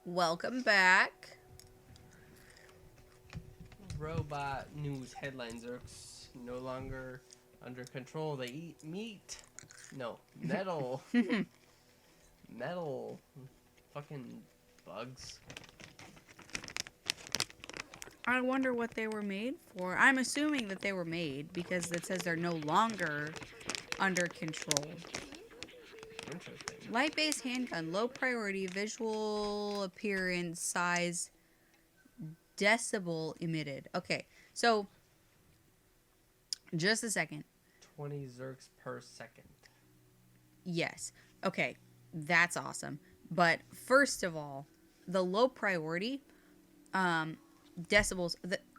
Welcome back. Robot news headlines are no longer under control. They eat meat. No, metal. Metal. Fucking bugs. I wonder what they were made for. I'm assuming that they were made because it says they're no longer under control. Interesting. Light based handgun, low priority, visual appearance, size, decibel emitted. Okay, so just a second. 20 zerks per second. Yes. Okay, that's awesome. But first of all, the low priority, decibels,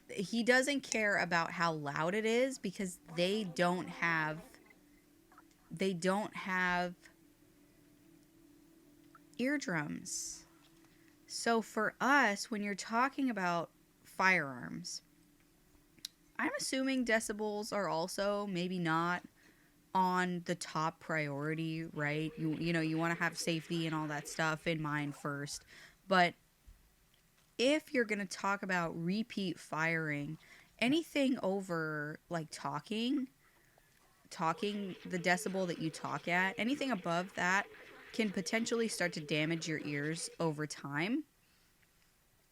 he doesn't care about how loud it is because they don't have eardrums. So for us, when you're talking about firearms, I'm assuming decibels are also maybe not on the top priority, right? You want to have safety and all that stuff in mind first. But if you're going to talk about repeat firing, anything over like talking the decibel that you talk at, anything above that can potentially start to damage your ears over time.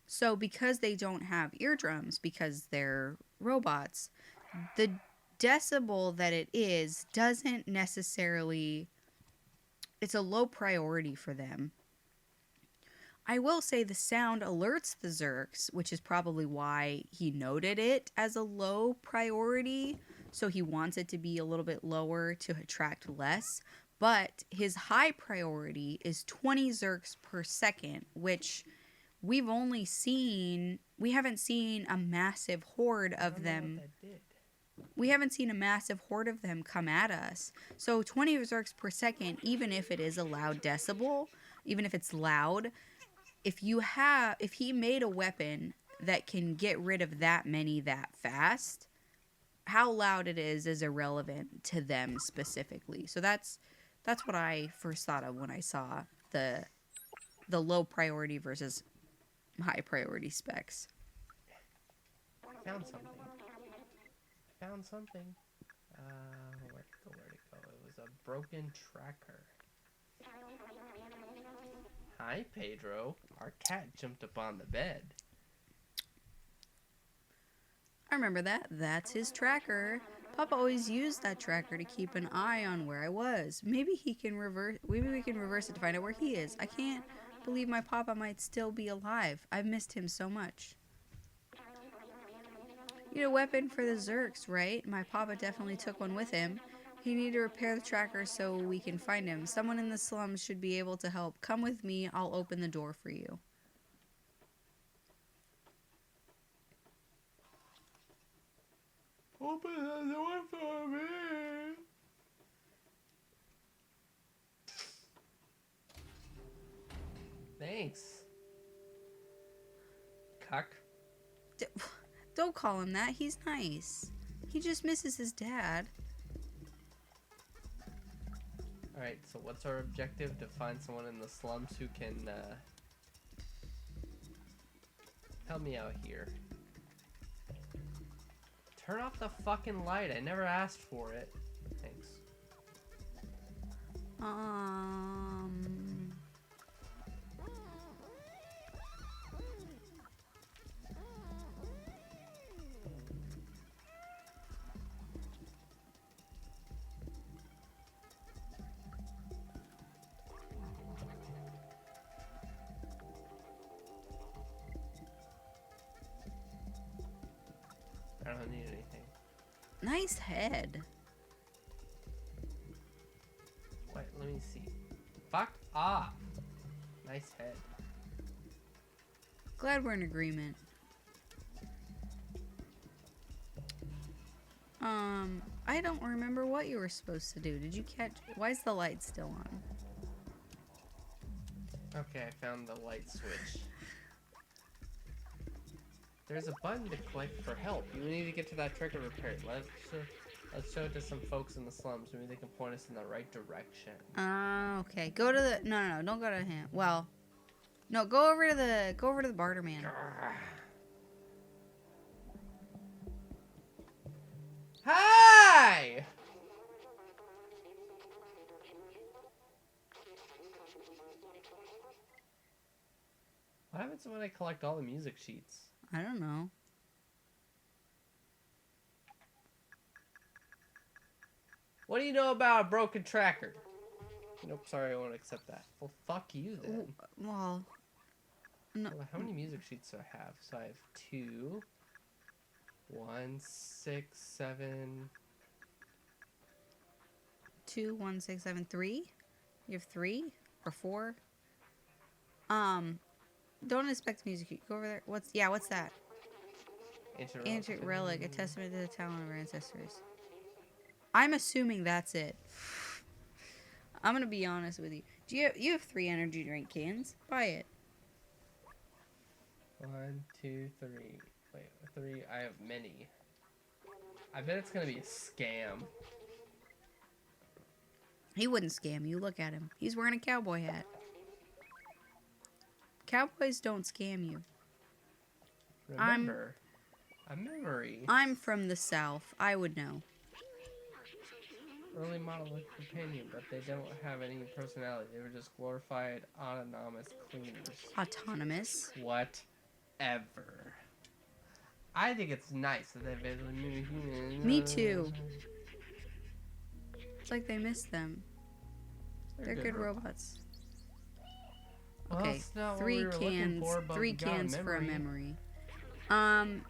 So because they don't have eardrums because they're robots, the decibel that it is doesn't necessarily, it's a low priority for them. I will say the sound alerts the Zerks, which is probably why he noted it as a low priority. So he wants it to be a little bit lower to attract less. But his high priority is 20 Zerks per second, which we haven't seen a massive horde of them. We haven't seen a massive horde of them come at us. So 20 Zerks per second, even if it is a loud decibel, even if it's loud, if he made a weapon that can get rid of that many that fast, how loud it is irrelevant to them specifically. So that's what I first thought of when I saw the low priority versus high priority specs. Found something. Where'd it go? It was a broken tracker. Hi, Pedro. Our cat jumped up on the bed. I remember that. That's his tracker. Papa always used that tracker to keep an eye on where I was. Maybe we can reverse it to find out where he is. I can't believe my papa might still be alive. I've missed him so much. You need a weapon for the Zerks, right? My papa definitely took one with him. He needed to repair the tracker so we can find him. Someone in the slums should be able to help. Come with me. I'll open the door for you. Open the door for me. Thanks. Cuck. Don't call him that. He's nice. He just misses his dad. Alright, so what's our objective? To find someone in the slums who can, help me out here. Turn off the fucking light. I never asked for it. Thanks. I don't need anything. Nice head. Wait, let me see. Fuck off. Nice head. Glad we're in agreement. I don't remember what you were supposed to do. Did you catch? Why is the light still on? Okay, I found the light switch. There's a button to click for help. You need to get to that trigger repaired. Let's show it to some folks in the slums. Maybe they can point us in the right direction. Okay. Go to the... No, don't go to him. Well, No, go over to the barter man. Hi! What happens when I collect all the music sheets? I don't know. What do you know about a broken tracker? Nope, sorry, I won't accept that. Well, fuck you then. Well, no. Well, how many music sheets do I have? So I have 2, 1, 6, 7. 2, 1, 6, 7, 3. You have 3 or 4. Don't expect music. Go over there. What's that? Ancient relic, a testament to the talent of our ancestors. I'm assuming that's it. I'm gonna be honest with you. You have 3 energy drink cans? Buy it. 1, 2, 3. Wait, 3. I have many. I bet it's gonna be a scam. He wouldn't scam you. Look at him. He's wearing a cowboy hat. Cowboys don't scam you. Remember, a memory. I'm from the South. I would know. Early model companion, but they don't have any personality. They were just glorified autonomous cleaners. Autonomous. Whatever. I think it's nice that they've been humans. Me too. It's like they missed them. They're good robots. Well, Okay, it's not what 3 we were looking cans. for, but 3 we got cans for a memory. memory.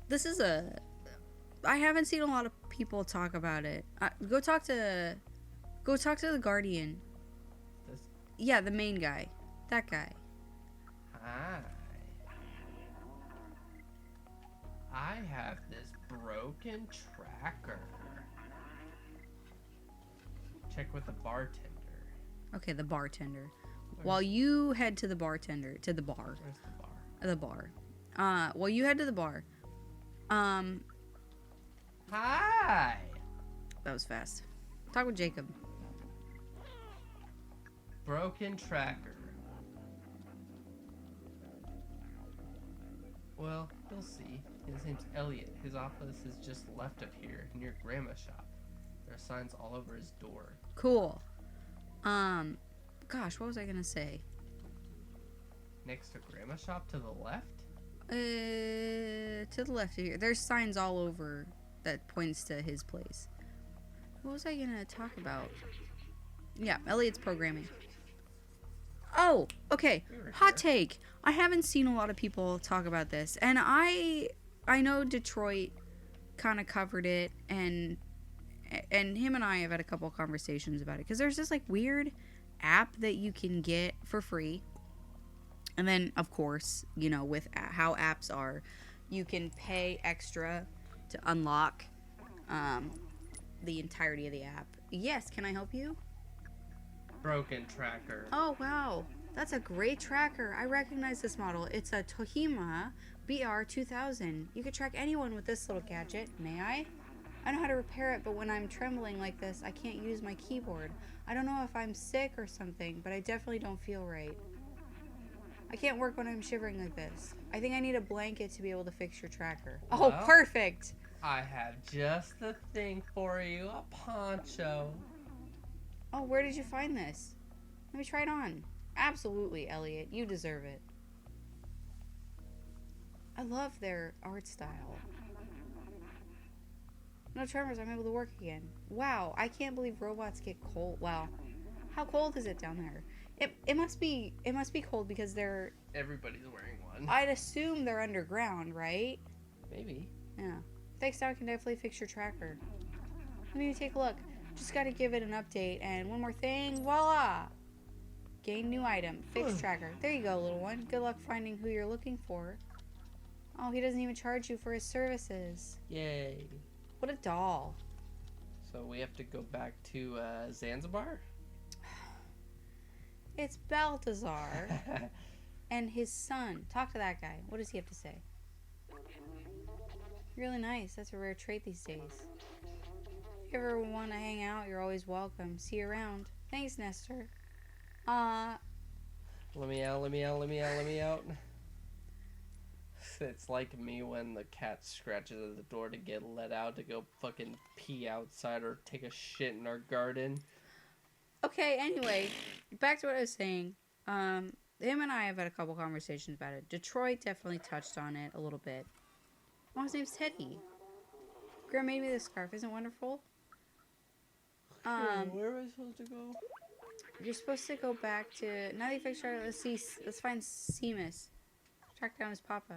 This is a. I haven't seen a lot of people talk about it. Go talk to the Guardian. This. Yeah, the main guy. That guy. Hi. I have this broken tracker. Check with the bartender. Okay, the bartender. While you head to the bartender, to the bar. Where's the bar? The bar. While you head to the bar. Hi. That was fast. Talk with Jacob. Broken tracker. Well, you'll see. His name's Elliot. His office is just left of here, near Grandma's shop. There are signs all over his door. Cool. Gosh, what was I gonna say? Next to Grandma's shop to the left? To the left of here. There's signs all over that points to his place. What was I gonna talk about? Yeah, Elliot's programming. Oh, okay. Hot take. I haven't seen a lot of people talk about this, and I know Detroit kind of covered it, and him and I have had a couple of conversations about it, because there's this like weird app that you can get for free. And then, of course, you know, with how apps are, you can pay extra to unlock the entirety of the app. Yes, can I help you? Broken tracker. Oh, wow. That's a great tracker. I recognize this model. It's a Tohima BR2000. You could track anyone with this little gadget. May I? I know how to repair it, but when I'm trembling like this, I can't use my keyboard. I don't know if I'm sick or something, but I definitely don't feel right. I can't work when I'm shivering like this. I think I need a blanket to be able to fix your tracker. Oh, Well, perfect! I have just the thing for you, a poncho. Oh, where did you find this? Let me try it on. Absolutely, Elliot. You deserve it. I love their art style. No tremors, I'm able to work again. Wow, I can't believe robots get cold. Wow. How cold is it down there? It must be cold because they're... Everybody's wearing one. I'd assume they're underground, right? Maybe. Yeah. Thanks, I can definitely fix your tracker. Let me take a look. Just gotta give it an update. And one more thing, voila! Gain new item. Fix tracker. There you go, little one. Good luck finding who you're looking for. Oh, he doesn't even charge you for his services. Yay. What a doll. So we have to go back to Zanzibar? It's Baltazar and his son. Talk to that guy. What does he have to say? Really nice. That's a rare trait these days. If you ever want to hang out, you're always welcome. See you around. Thanks, Nestor. Let me out, let me out, let me out, let me out. It's like me when the cat scratches at the door to get let out to go fucking pee outside or take a shit in our garden. Okay, anyway, back to what I was saying. Him and I have had a couple conversations about it. Detroit definitely touched on it a little bit. Oh, his name's Teddy. Graham made me this scarf. Isn't it wonderful? Where am I supposed to go? You're supposed to go back to... Now that you fixed our... Let's find Seamus. Track down his papa.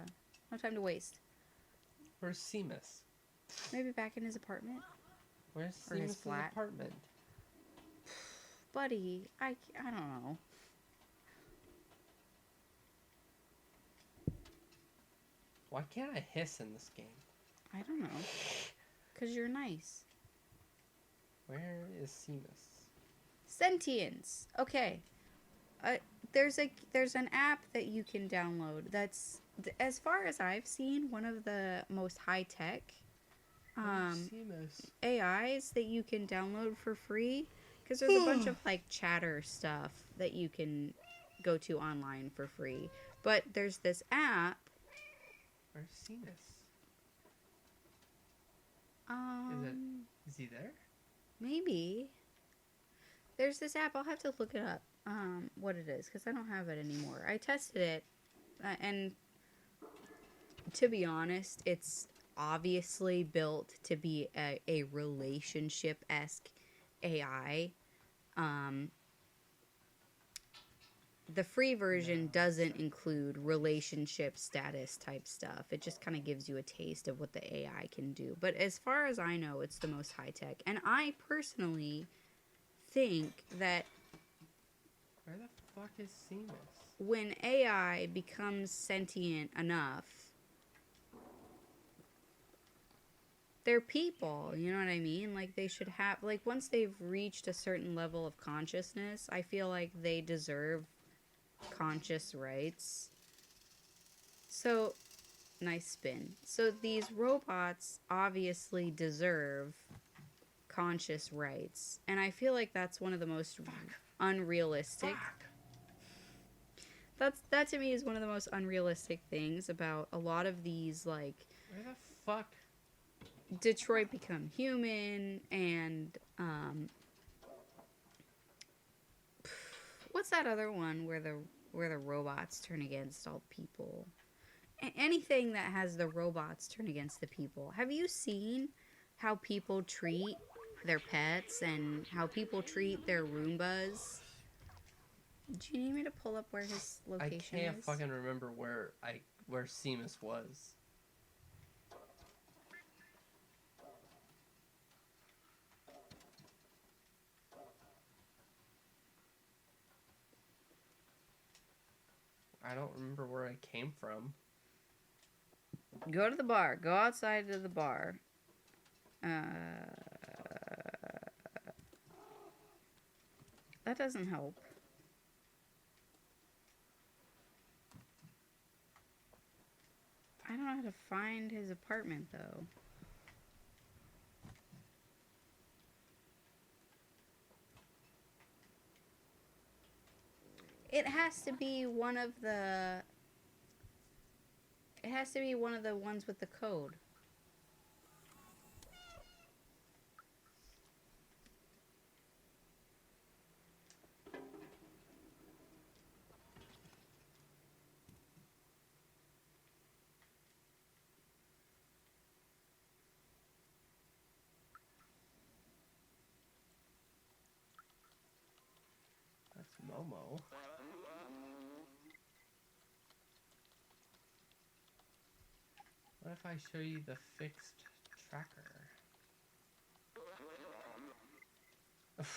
No time to waste. Where's Seamus? Maybe back in his apartment? Where's Or his Seamus' flat. apartment? Buddy, I don't know. Why can't I hiss in this game? I don't know. Because you're nice. Where is Seamus? Sentience. Okay. There's an app that you can download that's, as far as I've seen, one of the most high-tech Seamus. AIs that you can download for free. Because there's a bunch of, like, chatter stuff that you can go to online for free. But there's this app. Where's Seamus? Is he there? Maybe. There's this app. I'll have to look it up. What it is, because I don't have it anymore. I tested it, and to be honest, it's obviously built to be a relationship-esque AI. The free version doesn't include relationship status type stuff. It just kind of gives you a taste of what the AI can do. But as far as I know, it's the most high-tech. And I personally think that Where the fuck is Seamus? when AI becomes sentient enough, they're people, you know what I mean? Like, they should have, like, once they've reached a certain level of consciousness, I feel like they deserve conscious rights. So, nice spin. So, these robots obviously deserve conscious rights. And I feel like that's one of the most unrealistic. That to me is one of the most unrealistic things about a lot of these, like, Where the fuck? Detroit Become Human and what's that other one where the robots turn against all people? Anything that has the robots turn against the people. Have you seen how people treat their pets and how people treat their Roombas? Do you need me to pull up where his location I can't is? fucking remember where Seamus was. I don't remember where I came from. Go to the bar. Go outside to the bar. That doesn't help. I don't know how to find his apartment, though. It has to be one of the... It has to be one of the ones with the code. That's Momo. What if I show you the fixed tracker? Is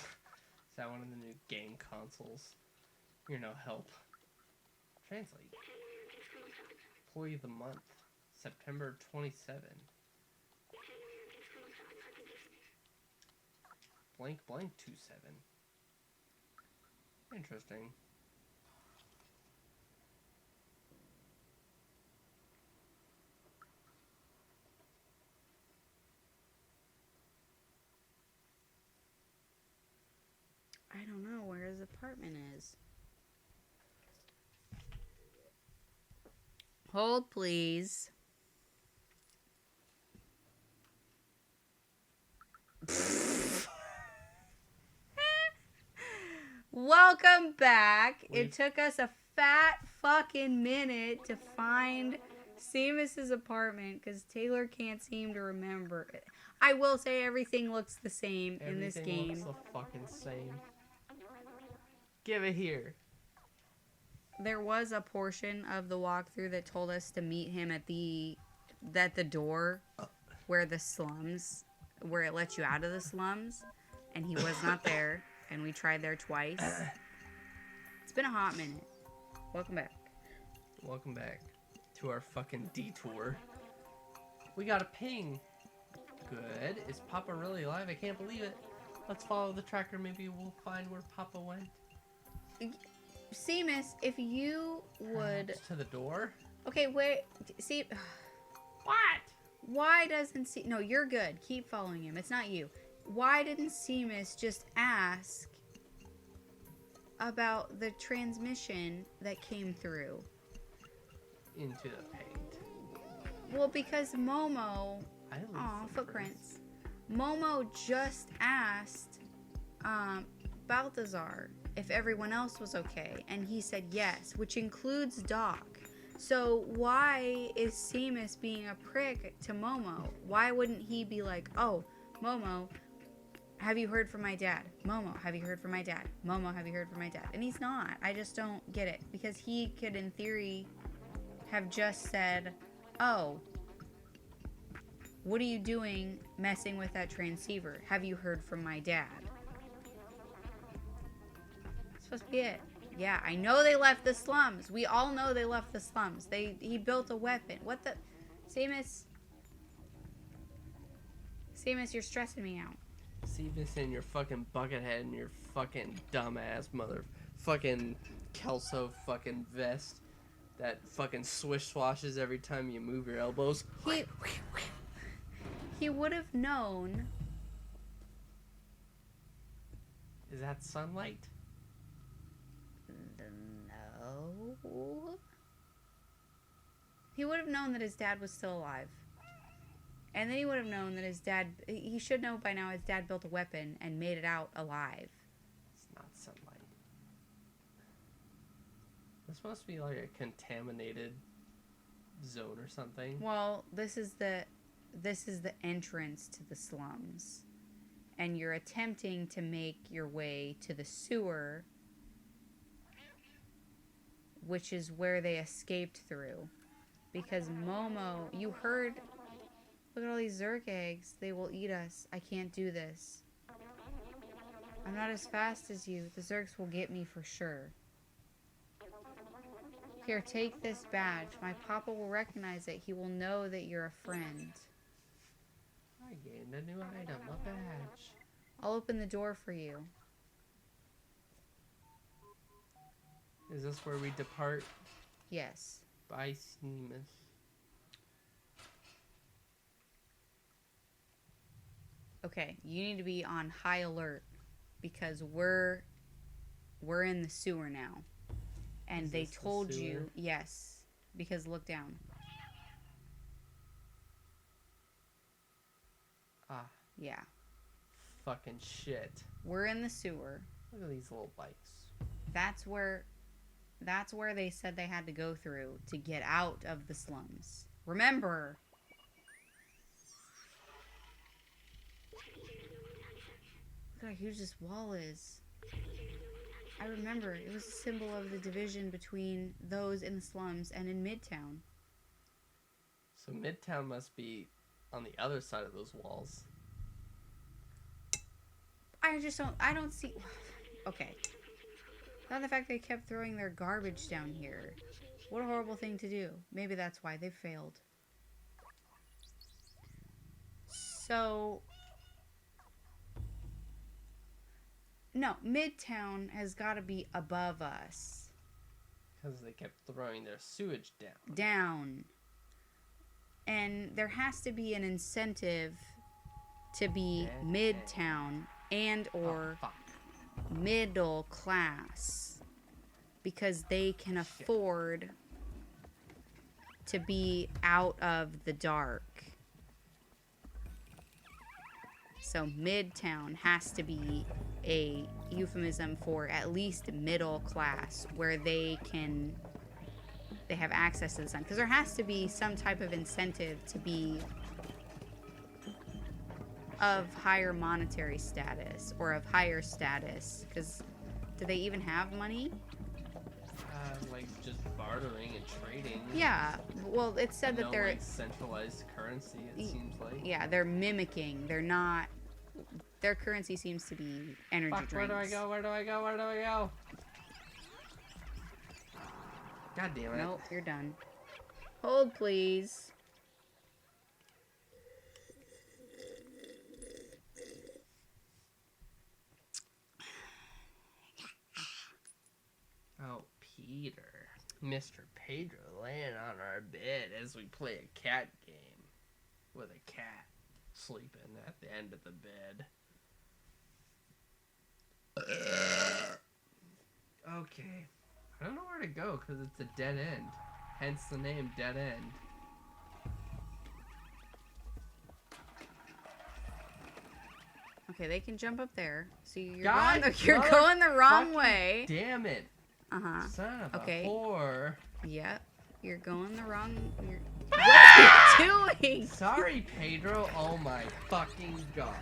that one of the new game consoles? You're no help. Translate. Employee of the month. September 27. Blank blank 27. Interesting. I don't know. apartment is. Hold, please. Welcome back. It took us a fat fucking minute to find Seamus's apartment because Taylor can't seem to remember it. I will say everything looks the same in this game. Everything looks the fucking same. Give it here. There was a portion of the walkthrough that told us to meet him at the door where the slums, where it lets you out of the slums, and he was not there, and we tried there twice. It's been a hot minute. Welcome back. Welcome back to our fucking detour. We got a ping. Good. Is Papa really alive? I can't believe it. Let's follow the tracker. Maybe we'll find where Papa went. Seamus, if you would... To the door? Okay, wait. See... What? Why doesn't No, you're good. Keep following him. It's not you. Why didn't Seamus just ask about the transmission that came through? Into the paint. Well, because Momo... Aw, footprints. Momo just asked Balthazar if everyone else was okay, and he said yes, which includes Doc. So why is Seamus being a prick to Momo? Why wouldn't he be like, oh, Momo, have you heard from my dad? Momo, have you heard from my dad? Momo, have you heard from my dad? And he's not. I just don't get it. Because he could, in theory, have just said, oh, what are you doing messing with that transceiver? Have you heard from my dad? That's supposed to be it. Yeah, I know they left the slums. We all know they left the slums. He built a weapon. What the... Seamus, you're stressing me out. Seamus and your fucking buckethead and your fucking dumbass fucking Kelso fucking vest that fucking swish swashes every time you move your elbows. He would have known. Is that sunlight? No. He would have known that his dad was still alive. And then he would have known that his dad... He should know by now his dad built a weapon and made it out alive. It's not sunlight. This must be like a contaminated zone or something. Well, this is the entrance to the slums. And you're attempting to make your way to the sewer, which is where they escaped through. Because Momo, you heard, look at all these Zerg eggs. They will eat us. I can't do this. I'm not as fast as you. The Zergs will get me for sure. Here, take this badge. My papa will recognize it. He will know that you're a friend. I gained a new item, a badge. I'll open the door for you. Is this where we depart? Yes. By Seamus. Okay, you need to be on high alert because we're in the sewer now. And Is they this the told sewer? you, yes, because look down. Ah, Yeah. fucking shit. We're in the sewer. Look at these little bikes. That's where they said they had to go through to get out of the slums. Remember. Look how huge this wall is. I remember. It was a symbol of the division between those in the slums and in Midtown. So Midtown must be on the other side of those walls. I don't see... Okay. Not the fact they kept throwing their garbage down here. What a horrible thing to do. Maybe that's why they failed. So... No, Midtown has got to be above us. Because they kept throwing their sewage down. Down. And there has to be an incentive to be Yeah. Midtown and or... Oh, fuck. middle class because they can afford to be out of the dark. So Midtown has to be a euphemism for at least middle class, where they have access to the sun. Because there has to be some type of incentive to be of higher monetary status or of higher status. Because do they even have money? Like just bartering and trading. Yeah. Well, it said that no, they're like, centralized currency. It seems like. yeah, they're mimicking. They're not. Their currency seems to be energy Fuck, drinks. where do I go? Where do I go? Where do I go? God damn it. Nope, you're done. Hold, please. Oh, Peter. Mr. Pedro laying on our bed as we play a cat game. With a cat sleeping at the end of the bed. Okay. I don't know where to go because it's a dead end. Hence the name Dead End. Okay, they can jump up there. So you're God, going the wrong fucking way. Damn it. Uh-huh. Son of Okay. a whore. Yep. You're going the wrong. What are you doing? Sorry, Pedro. Oh my fucking god.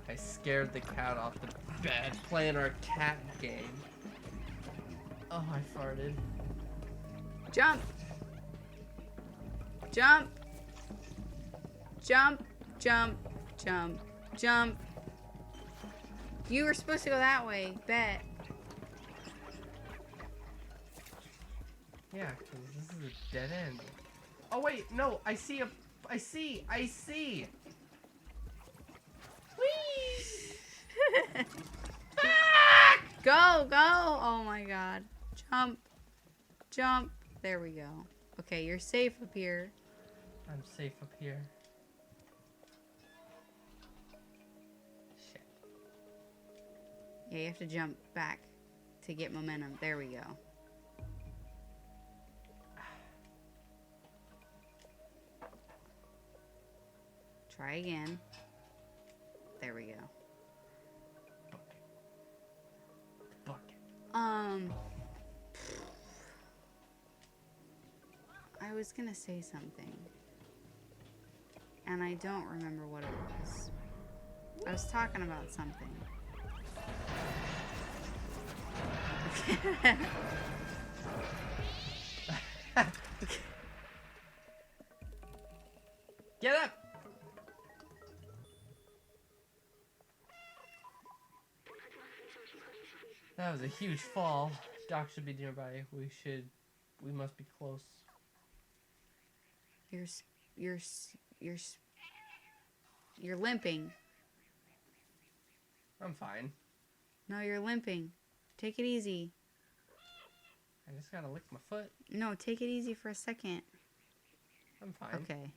I scared the cat off the bed playing our cat game. Oh, I farted. Jump. Jump. Jump. Jump. Jump. Jump. You were supposed to go that way. Bet. Yeah, because this is a dead end. Oh wait, no, I see. Whee! Go, go. Oh my god. Jump. Jump. There we go. Okay, you're safe up here. I'm safe up here. Shit. Yeah, you have to jump back to get momentum. There we go. Try again. There we go. Bucket. I was gonna say something. And I don't remember what it was. I was talking about something. Get up! That was a huge fall. Doc should be nearby. We must be close. You're limping. I'm fine. No, you're limping. Take it easy. I just gotta lick my foot. No, take it easy for a second. I'm fine. Okay.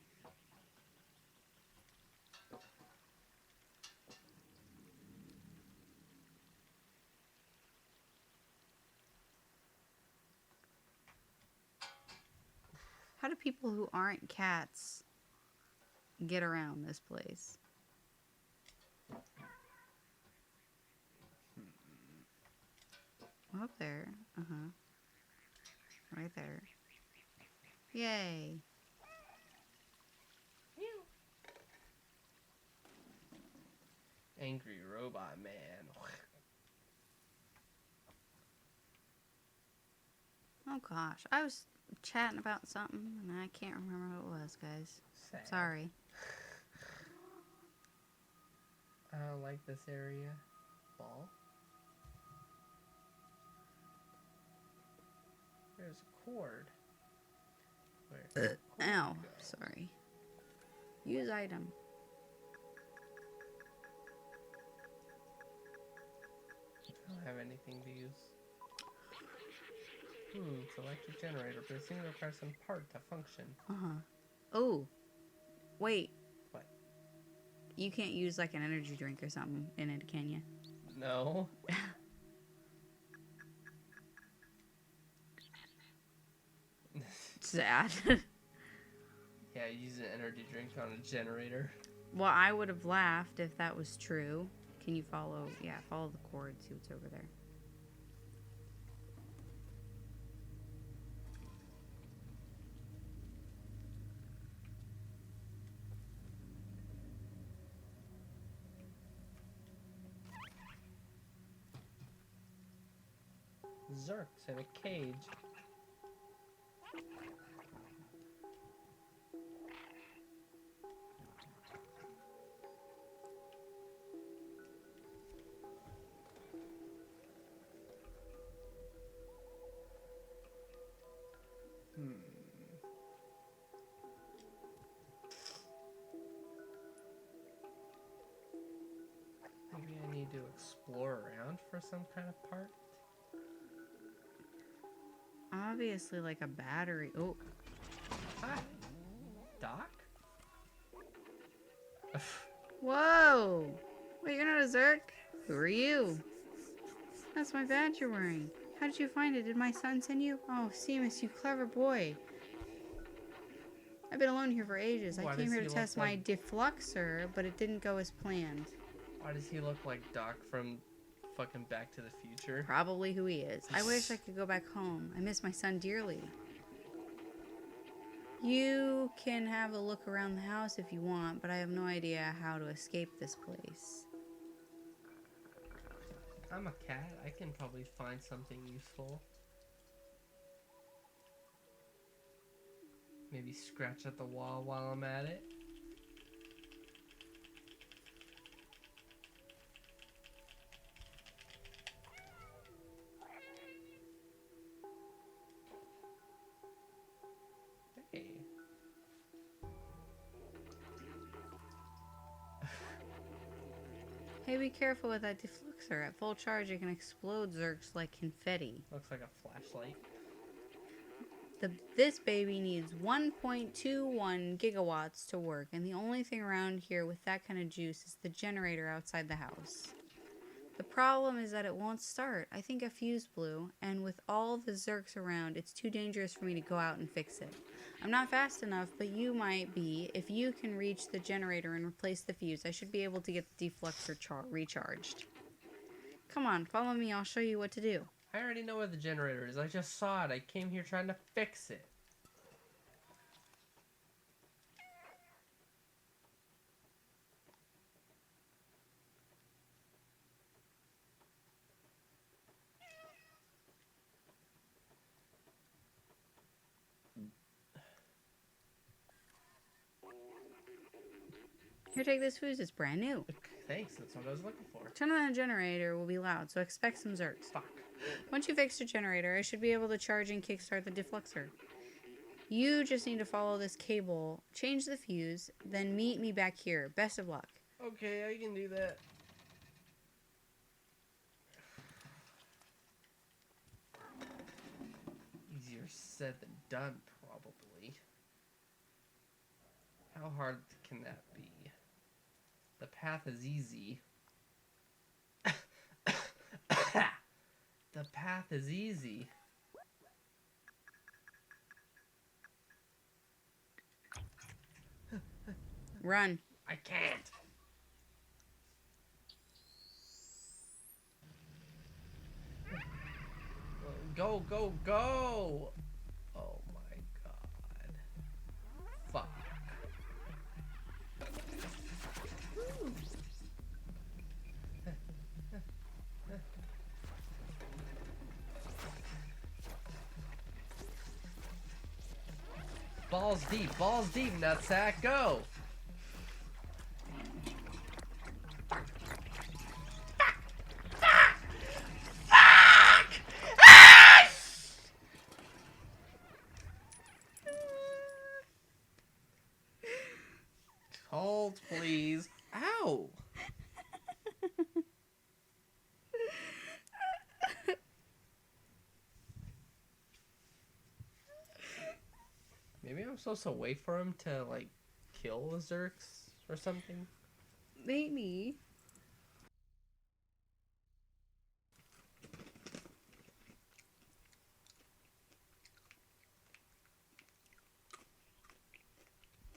How do people who aren't cats get around this place? Up there. Uh-huh. Right there. Yay. Angry robot man. Oh gosh. I was chatting about something and I can't remember what it was, guys. Sad. Sorry. I don't like this area. Ball. There's a cord. Where? Ow. Sorry. Use item. I don't have anything to use. It's electric generator, but it seems to require some part to function. Uh-huh. Oh. Wait. What? You can't use like an energy drink or something in it, can you? No. Sad. Yeah, use an energy drink on a generator. Well, I would have laughed if that was true. Can you follow? Yeah, follow the cord. See what's over there. Zerks in a cage. Maybe I need to explore around for some kind of part. Obviously, like a battery. Oh, Hi, Doc? whoa! Wait, you're not a Zerk? Who are you? That's my badge you're wearing. How did you find it? Did my son send you? Oh, Seamus, you clever boy. I've been alone here for ages. Why I came does here he to look test my like- defluxer, but it didn't go as planned. Why does he look like Doc from fucking Back to the Future? Probably who he is. I wish I could go back home. I miss my son dearly. You can have a look around the house if you want, but I have no idea how to escape this place. I'm a cat. I can probably find something useful. Maybe scratch at the wall while I'm at it. Hey. Hey, be careful with that defluxer. At full charge, it can explode Zerks like confetti. Looks like a flashlight. This baby needs 1.21 gigawatts to work, and the only thing around here with that kind of juice is the generator outside the house. The problem is that it won't start. I think a fuse blew, and with all the Zerks around, it's too dangerous for me to go out and fix it. I'm not fast enough, but you might be. If you can reach the generator and replace the fuse, I should be able to get the defluxer recharged. Come on, follow me. I'll show you what to do. I already know where the generator is. I just saw it. I came here trying to fix it. Here, take this fuse. It's brand new. Thanks, that's what I was looking for. Turning on the generator will be loud, so expect some Zerks. Fuck. Once you fix the generator, I should be able to charge and kickstart the defluxer. You just need to follow this cable, change the fuse, then meet me back here. Best of luck. Okay, I can do that. Easier said than done, probably. How hard can that be? The path is easy. The path is easy. Run. I can't. Go, go, go! Oh my god. Fuck. Balls deep, nutsack, go! Hold, please. Ow! Maybe I'm supposed to wait for him to, like, kill the Zerks or something? Maybe.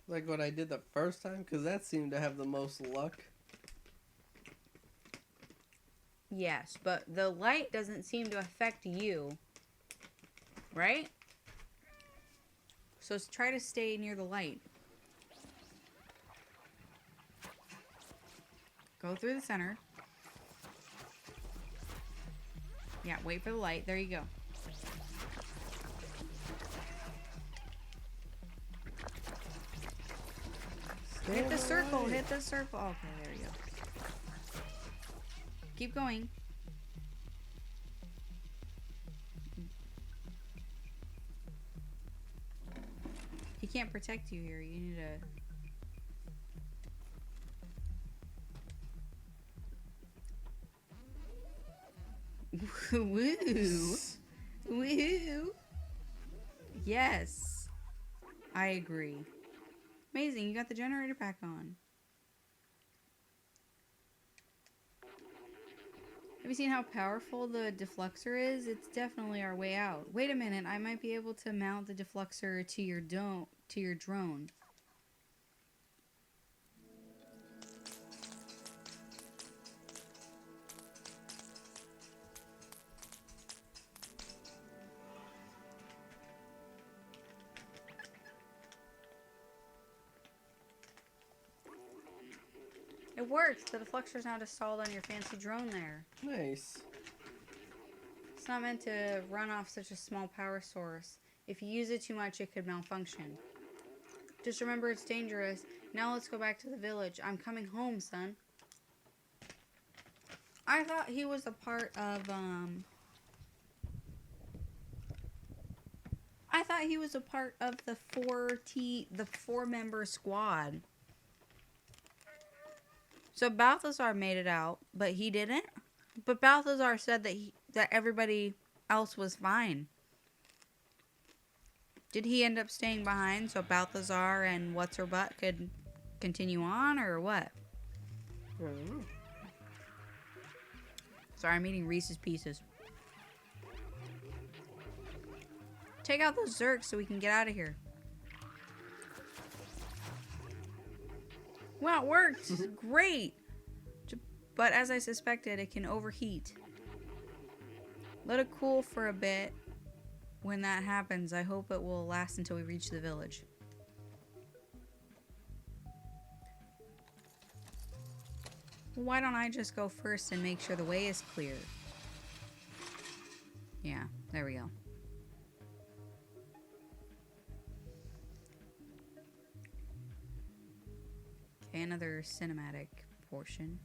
Like what I did the first time? Because that seemed to have the most luck. Yes, but the light doesn't seem to affect you. Right? So try to stay near the light. Go through the center. Yeah, wait for the light. There you go. Hit the circle. Hit the circle. Okay, there you go. Keep going. He can't protect you here. You need to... Woo! Woo! Yes. I agree. Amazing, you got the generator back on. Have you seen how powerful the defluxer is? It's definitely our way out. Wait a minute, I might be able to mount the defluxer to your drone. It worked. The defluxer's now installed on your fancy drone there. Nice. It's not meant to run off such a small power source. If you use it too much, it could malfunction. Just remember it's dangerous. Now let's go back to the village. I'm coming home, son. I thought he was a part of, I thought he was a part of the four-member squad. So Balthazar made it out, but he didn't. But Balthazar said that everybody else was fine. Did he end up staying behind so Balthazar and What's-Her-Butt could continue on, or what? I don't know. Sorry, I'm eating Reese's Pieces. Take out those Zergs so we can get out of here. Wow, it worked! Great! But as I suspected, it can overheat. Let it cool for a bit. When that happens, I hope it will last until we reach the village. Why don't I just go first and make sure the way is clear? Yeah, there we go. Okay, another cinematic portion.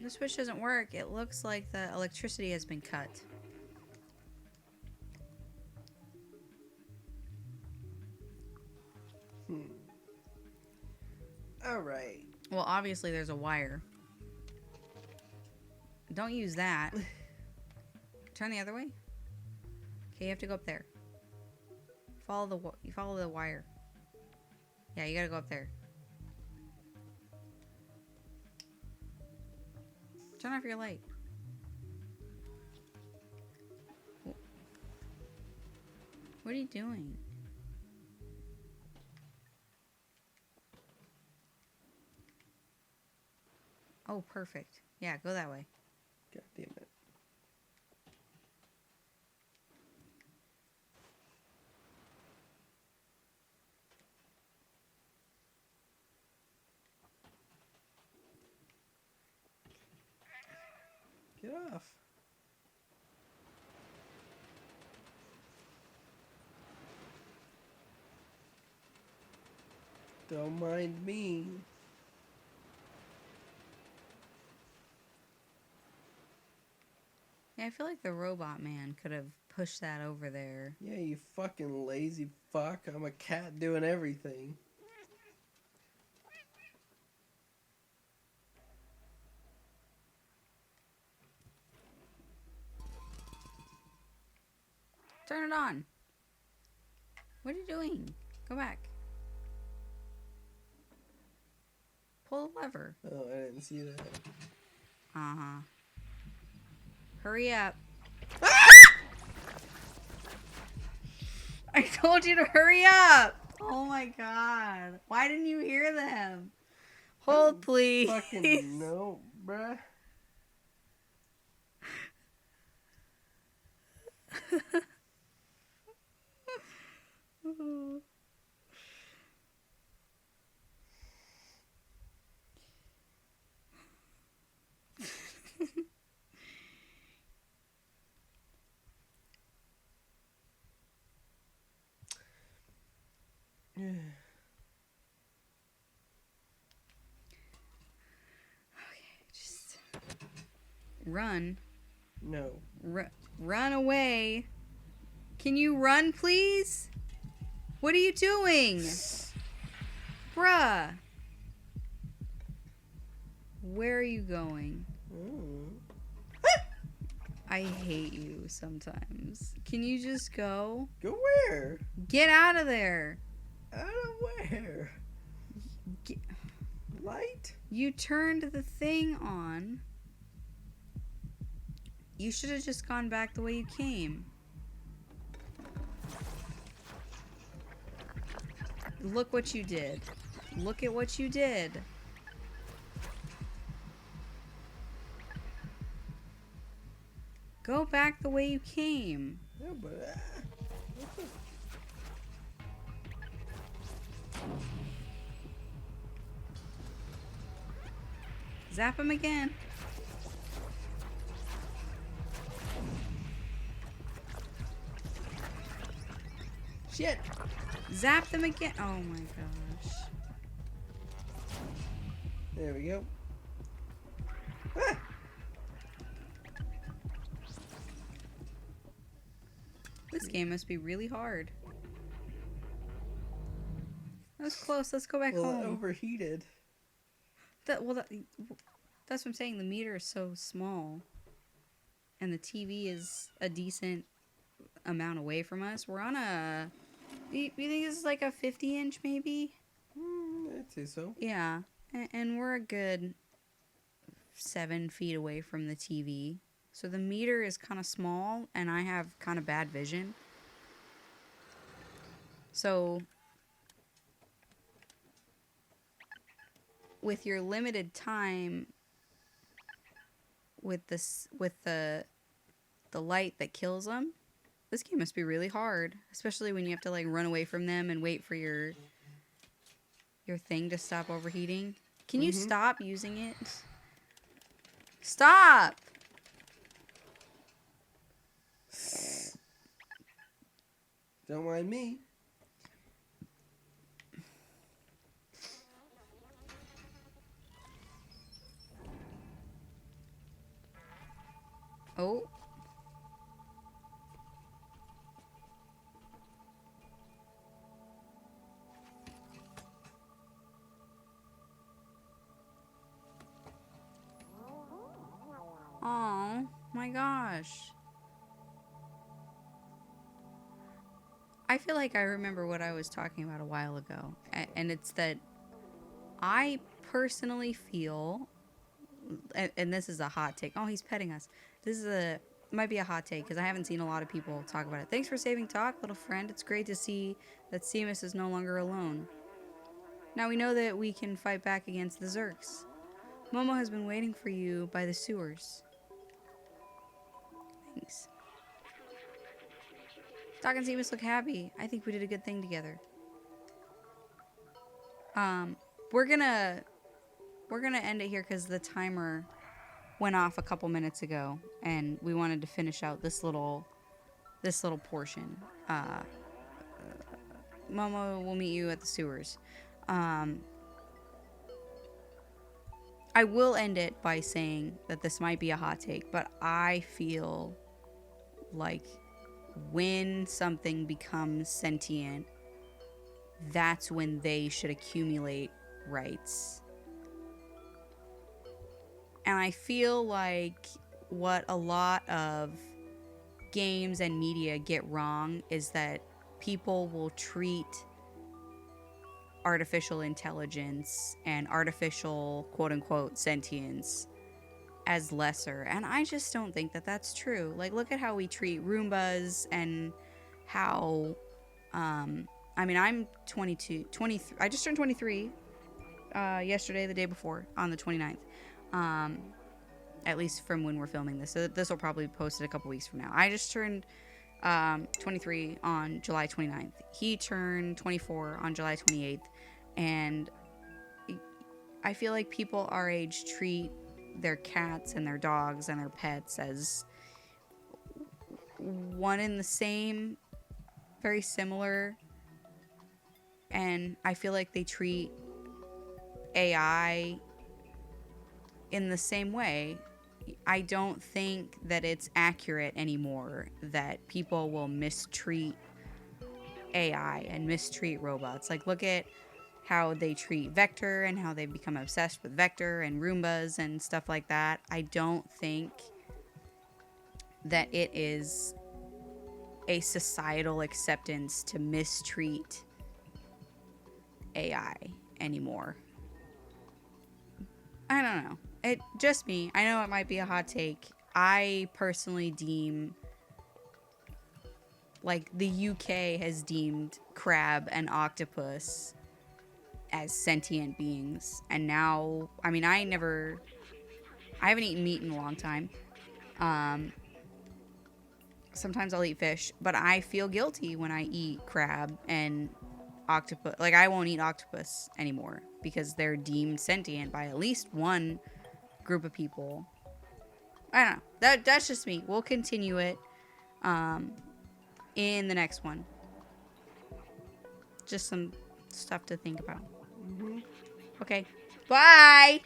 The switch doesn't work. It looks like the electricity has been cut. Alright. Well, obviously there's a wire. Don't use that. Turn the other way. Okay, you have to go up there. You follow the wire. Yeah, you gotta go up there. Turn off your light. What are you doing? Oh, perfect. Yeah, go that way. God damn it. Get off. Don't mind me. Yeah, I feel like the robot man could have pushed that over there. Yeah, you fucking lazy fuck. I'm a cat doing everything. Turn it on. What are you doing? Go back. Pull the lever. Oh, I didn't see that. Uh-huh. Hurry up. I told you to hurry up. Oh my god. Why didn't you hear them? Hold, please. Fucking no, bruh. Just run. No. Run away. Can you run, please? What are you doing? Bruh. Where are you going? Mm. I hate you sometimes. Can you just go? Go where? Get out of there. Out of where? Get- Light? You turned the thing on. You should have just gone back the way you came. Look what you did. Look at what you did. Go back the way you came. Yeah, but Zap him again. shit. Zap them again. Oh my gosh. There we go. Ah! This game must be really hard. That was close. Let's go back Well, it home. overheated. That's what I'm saying. The meter is so small, and the TV is a decent amount away from us. We're on a. You think this is like a 50-inch, maybe? I'd say so. Yeah, and we're a good 7 feet away from the TV, so the meter is kind of small, and I have kind of bad vision. So, with your limited time, with the light that kills them, this game must be really hard, especially when you have to like run away from them and wait for your thing to stop overheating. Can you stop using it? Stop! Don't mind me. Oh. Oh my gosh. I feel like I remember what I was talking about a while ago. And it's that I personally feel, and this is a hot take. Oh, he's petting us. Might be a hot take because I haven't seen a lot of people talk about it. Thanks for saving talk, little friend. It's great to see that Seamus is no longer alone. Now we know that we can fight back against the Zerks. Momo has been waiting for you by the sewers. Thanks. Doc and Seamus look happy. I think we did a good thing together. We're gonna end it here because the timer went off a couple minutes ago, and we wanted to finish out this little portion. Momo will meet you at the sewers. I will end it by saying that this might be a hot take, but I feel like when something becomes sentient, that's when they should accumulate rights. And I feel like what a lot of games and media get wrong is that people will treat artificial intelligence and artificial quote unquote sentience as lesser, and I just don't think that that's true. Like, look at how we treat Roombas and how I mean, I'm 23, I just turned 23 yesterday, the day before, on the 29th, at least from when we're filming this. So this will probably be posted a couple weeks from now. I just turned 23 on July 29th. He turned 24 on July 28th, and I feel like people our age treat their cats and their dogs and their pets as one and the same, very similar, and I feel like they treat AI in the same way. I don't think that it's accurate anymore that people will mistreat AI and mistreat robots. Like, look at how they treat Vector and how they've become obsessed with Vector and Roombas and stuff like that. I don't think that it is a societal acceptance to mistreat AI anymore. I don't know. It just me. I know it might be a hot take. I personally deem, like, the UK has deemed crab and octopus as sentient beings, and now, I mean, I haven't eaten meat in a long time. Sometimes I'll eat fish, but I feel guilty when I eat crab and octopus. Like, I won't eat octopus anymore because they're deemed sentient by at least one group of people. I don't know. That's just me. We'll continue it in the next one. Just some stuff to think about. Okay. Bye!